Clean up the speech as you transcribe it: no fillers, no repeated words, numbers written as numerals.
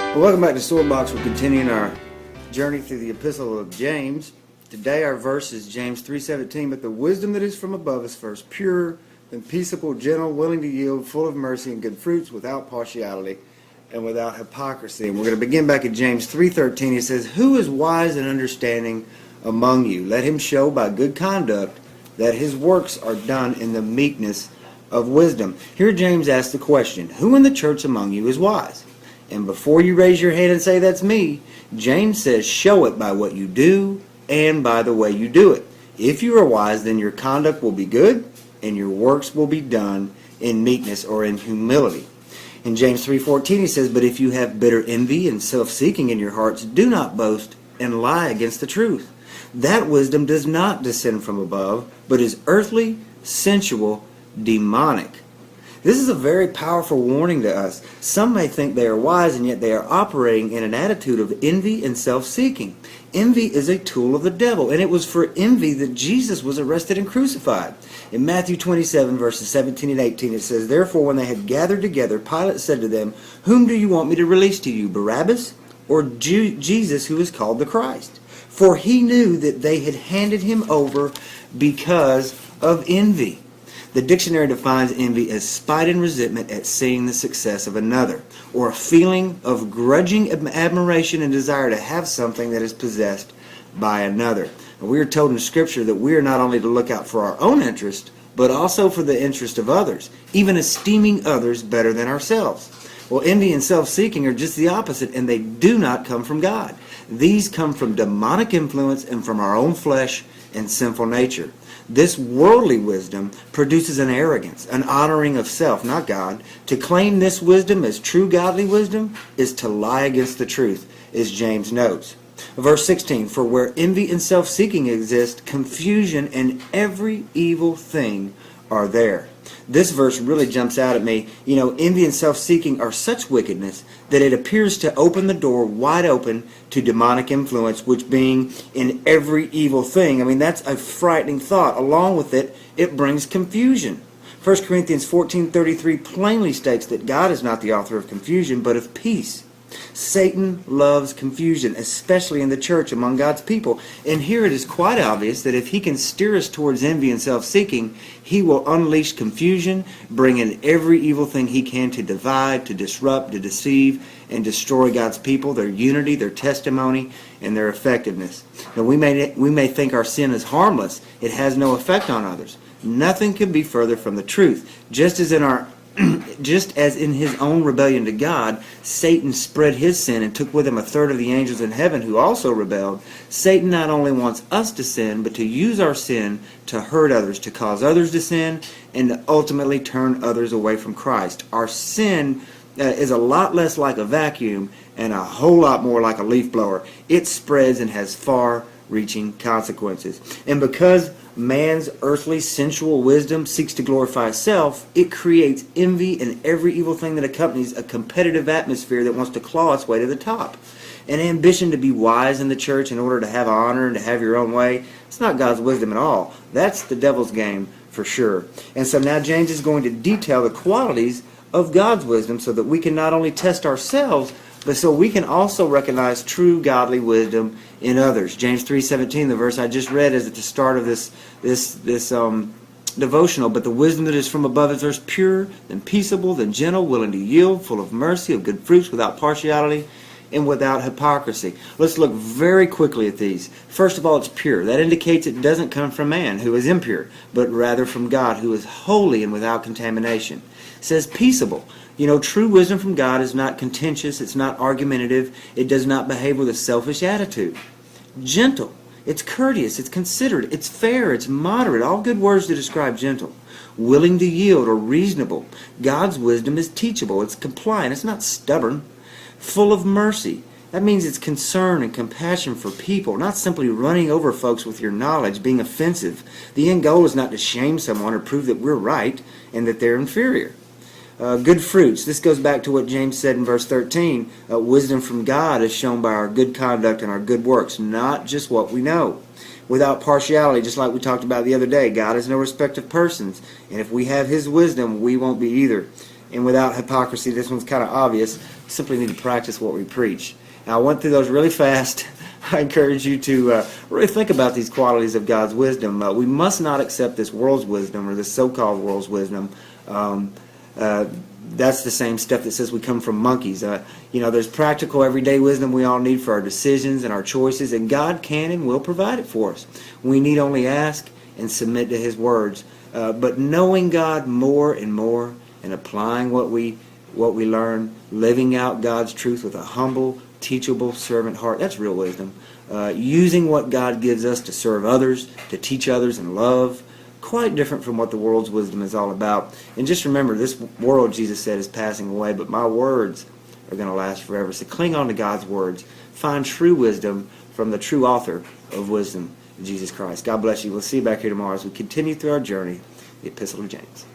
Well, welcome back to Swordbox. We're continuing our journey through the epistle of James. Today our verse is James 3:17. But the wisdom that is from above is first pure, then peaceable, gentle, willing to yield, full of mercy and good fruits, without partiality and without hypocrisy. And we're going to begin back at James 3:13. He says, "Who is wise and understanding among you? Let him show by good conduct that his works are done in the meekness of wisdom." Here James asks the question, who in the church among you is wise? And before you raise your hand and say, "That's me," James says, show it by what you do and by the way you do it. If you are wise, then your conduct will be good and your works will be done in meekness or in humility. In James 3:14 he says, "But if you have bitter envy and self-seeking in your hearts, do not boast and lie against the truth. That wisdom does not descend from above, but is earthly, sensual, demonic." This is a very powerful warning to us. Some may think they are wise, and yet they are operating in an attitude of envy and self-seeking. Envy is a tool of the devil, and it was for envy that Jesus was arrested and crucified. In Matthew 27, verses 17 and 18, it says, "Therefore, when they had gathered together, Pilate said to them, 'Whom do you want me to release to you, Barabbas or Jesus, who is called the Christ?' For he knew that they had handed him over because of envy." The dictionary defines envy as spite and resentment at seeing the success of another, or a feeling of grudging admiration and desire to have something that is possessed by another. And we are told in Scripture that we are not only to look out for our own interest, but also for the interest of others, even esteeming others better than ourselves. Well, envy and self-seeking are just the opposite, and they do not come from God. These come from demonic influence and from our own flesh and sinful nature. This worldly wisdom produces an arrogance, an honoring of self, not God. To claim this wisdom as true godly wisdom is to lie against the truth, as James notes. Verse 16, "For where envy and self-seeking exist, confusion and every evil thing are there." This verse really jumps out at me. You know, envy and self-seeking are such wickedness that it appears to open the door wide open to demonic influence, which being in every evil thing. I mean, that's a frightening thought. Along with it, it brings confusion. 1 Corinthians 14:33 plainly states that God is not the author of confusion, but of peace. Satan loves confusion, especially in the church among God's people. And here it is quite obvious that if he can steer us towards envy and self-seeking, he will unleash confusion, bring in every evil thing he can to divide, to disrupt, to deceive, and destroy God's people, their unity, their testimony, and their effectiveness. Now, we may think our sin is harmless. It has no effect on others. Nothing could be further from the truth. Just as in his own rebellion to God, Satan spread his sin and took with him a third of the angels in heaven who also rebelled, Satan not only wants us to sin, but to use our sin to hurt others, to cause others to sin, and to ultimately turn others away from Christ. Our sin is a lot less like a vacuum and a whole lot more like a leaf blower. It spreads and has far-reaching consequences. And because man's earthly sensual wisdom seeks to glorify self, it creates envy and every evil thing that accompanies a competitive atmosphere that wants to claw its way to the top. An ambition to be wise in the church in order to have honor and to have your own way, it's not God's wisdom at all. That's the devil's game for sure. And so now James is going to detail the qualities of God's wisdom so that we can not only test ourselves, but so we can also recognize true godly wisdom in others. James 3:17, the verse I just read, is at the start of this devotional. "But the wisdom that is from above is first pure, then peaceable, then gentle, willing to yield, full of mercy, of good fruits, without partiality and without hypocrisy." Let's look very quickly at these. First of all, it's pure. That indicates it doesn't come from man, who is impure, but rather from God, who is holy and without contamination. It says peaceable. You know, true wisdom from God is not contentious, it's not argumentative, it does not behave with a selfish attitude. Gentle. It's courteous, it's considerate, it's fair, it's moderate. All good words to describe gentle. Willing to yield or reasonable. God's wisdom is teachable, it's compliant, it's not stubborn. Full of mercy. That means it's concern and compassion for people, not simply running over folks with your knowledge, being offensive. The end goal is not to shame someone or prove that we're right and that they're inferior. Good fruits. This goes back to what James said in verse 13. Wisdom from God is shown by our good conduct and our good works, not just what we know. Without partiality, just like we talked about the other day, God is no respect of persons. And if we have his wisdom, we won't be either. and without hypocrisy. This one's kind of obvious. We simply need to practice what we preach. Now, I went through those really fast. I encourage you to really think about these qualities of God's wisdom. We must not accept this world's wisdom, or this so-called world's wisdom. That's the same stuff that says we come from monkeys. There's practical, everyday wisdom we all need for our decisions and our choices, and God can and will provide it for us. We need only ask and submit to His words. But knowing God more and more, and applying what we learn, living out God's truth with a humble, teachable servant heart, that's real wisdom. Using what God gives us to serve others, to teach others in love, quite different from what the world's wisdom is all about. And just remember, this world, Jesus said, is passing away, but my words are going to last forever. So cling on to God's words. Find true wisdom from the true author of wisdom, Jesus Christ. God bless you. We'll see you back here tomorrow as we continue through our journey, the Epistle of James.